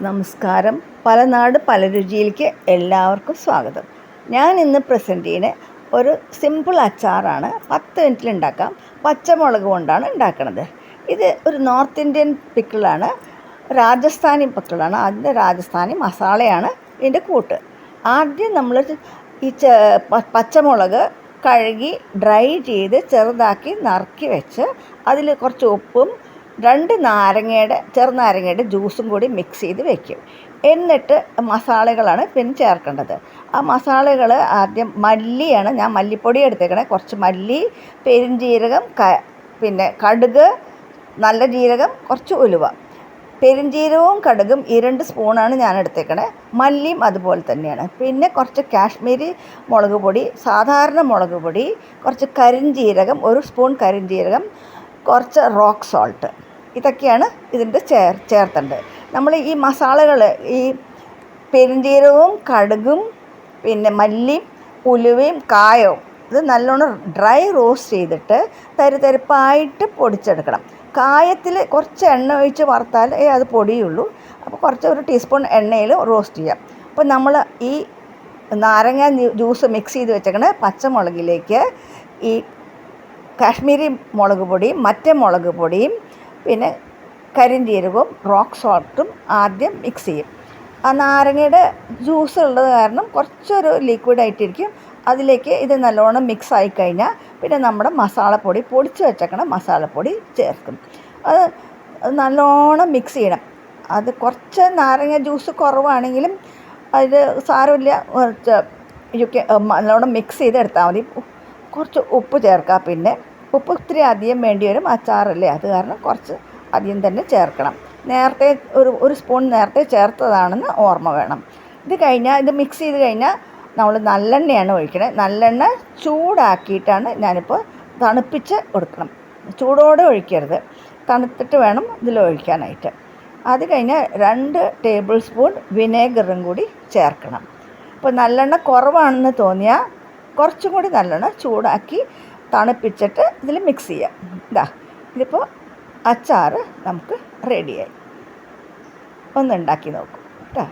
നമസ്കാരം. പലനാട് പല രുചിയിലേക്ക് എല്ലാവർക്കും സ്വാഗതം. ഞാൻ ഇന്ന് പ്രസൻറ്റ് ചെയ്യുന്ന ഒരു സിമ്പിൾ അച്ചാറാണ്. 10 മിനിറ്റിൽ ഉണ്ടാക്കാം. പച്ചമുളക് കൊണ്ടാണ് ഉണ്ടാക്കുന്നത്. ഇത് ഒരു നോർത്ത് ഇന്ത്യൻ പിക്കിളാണ്, രാജസ്ഥാനി പിക്കിളാണ്. അതിൻ്റെ രാജസ്ഥാനി മസാലയാണ് ഇതിൻ്റെ കൂട്ട്. ആദ്യം നമ്മൾ ഈ പച്ചമുളക് കഴുകി ഡ്രൈ ചെയ്ത് ചെറുതാക്കി നറുക്കി വെച്ച് അതിൽ കുറച്ച് ഉപ്പും 2 ചെറുനാരങ്ങയുടെ ജ്യൂസും കൂടി മിക്സ് ചെയ്ത് വെക്കും. എന്നിട്ട് മസാലകളാണ് പിന്നെ ചേർക്കേണ്ടത്. ആ മസാലകൾ ആദ്യം മല്ലിയാണ്, ഞാൻ മല്ലിപ്പൊടി എടുത്തേക്കണേ. കുറച്ച് മല്ലി, പെരുംജീരകം, പിന്നെ കടുക്, നല്ല ജീരകം, കുറച്ച് ഉലുവ. പെരുംജീരകവും കടുകും 2 സ്പൂണാണ് ഞാൻ എടുത്തേക്കണേ. മല്ലിയും അതുപോലെ തന്നെയാണ്. പിന്നെ കുറച്ച് കാശ്മീരി മുളക് പൊടി, സാധാരണ മുളക് പൊടി, കുറച്ച് കരിഞ്ജീരകം, 1 സ്പൂൺ കരിഞ്ജീരകം, കുറച്ച് റോക്ക് സോൾട്ട്. ഇതൊക്കെയാണ് ഇതിൻ്റെ ചേർത്തേണ്ടത്. നമ്മൾ ഈ മസാലകൾ, ഈ പെരുംജീരകവും കടുകും പിന്നെ മല്ലിയും ഉലുവയും കായവും ഇത് നല്ലോണം ഡ്രൈ റോസ്റ്റ് ചെയ്തിട്ട് തരിതരിപ്പായിട്ട് പൊടിച്ചെടുക്കണം. കായത്തിൽ കുറച്ച് എണ്ണ ഒഴിച്ച് വറുത്താൽ അത് പൊടിയുള്ളൂ. അപ്പോൾ കുറച്ച് 1 ടീസ്പൂൺ എണ്ണയിൽ റോസ്റ്റ് ചെയ്യാം. അപ്പോൾ നമ്മൾ ഈ നാരങ്ങ ജ്യൂസ് മിക്സ് ചെയ്ത് വെച്ചേക്കണ പച്ചമുളകിലേക്ക് ഈ കാശ്മീരി മുളക് പൊടിയും മറ്റേ മുളക് പൊടിയും പിന്നെ കരിഞ്ജീരകവും റോക്ക് സോൾട്ടും ആദ്യം മിക്സ് ചെയ്യും. ആ നാരങ്ങയുടെ ജ്യൂസ് ഉള്ളത് കാരണം കുറച്ചൊരു ലിക്വിഡായിട്ടിരിക്കും. അതിലേക്ക് ഇത് നല്ലോണം മിക്സ് ആയിക്കഴിഞ്ഞാൽ പിന്നെ നമ്മുടെ മസാലപ്പൊടി, പൊടിച്ച് വെച്ചേക്കണം മസാലപ്പൊടി ചേർക്കും. അത് നല്ലോണം മിക്സ് ചെയ്യണം. അത് കുറച്ച് നാരങ്ങ ജ്യൂസ് കുറവാണെങ്കിലും അത് സാരമില്ല, നല്ലോണം മിക്സ് ചെയ്തെടുത്താൽ മതി. കുറച്ച് ഉപ്പ് ചേർക്കുക. പിന്നെ ഉപ്പ് ഇത്തിരി അധികം വേണ്ടി വരും, അച്ചാറല്ലേ, അത് കാരണം കുറച്ച് അധികം തന്നെ ചേർക്കണം. നേരത്തെ ഒരു സ്പൂൺ നേരത്തെ ചേർത്തതാണെന്ന് ഓർമ്മ വേണം. ഇത് കഴിഞ്ഞാൽ ഇത് മിക്സ് ചെയ്ത് കഴിഞ്ഞാൽ നമ്മൾ നല്ലെണ്ണയാണ് ഒഴിക്കണത്. നല്ലെണ്ണ ചൂടാക്കിയിട്ടാണ് ഞാനിപ്പോൾ തണുപ്പിച്ച് കൊടുക്കണം. ചൂടോടെ ഒഴിക്കരുത്, തണുത്തിട്ട് വേണം ഇതിൽ ഒഴിക്കാനായിട്ട്. അത് കഴിഞ്ഞാൽ 2 ടേബിൾ സ്പൂൺ വിനേഗറും കൂടി ചേർക്കണം. ഇപ്പോൾ നല്ലെണ്ണ കുറവാണെന്ന് തോന്നിയാൽ കുറച്ചും കൂടി നല്ലെണ്ണ ചൂടാക്കി തണുപ്പിച്ചിട്ട് ഇതിൽ മിക്സ് ചെയ്യാം. ഇതിപ്പോൾ അച്ചാർ നമുക്ക് റെഡിയായി. ഒന്ന് ഉണ്ടാക്കി നോക്കൂ കേട്ടോ.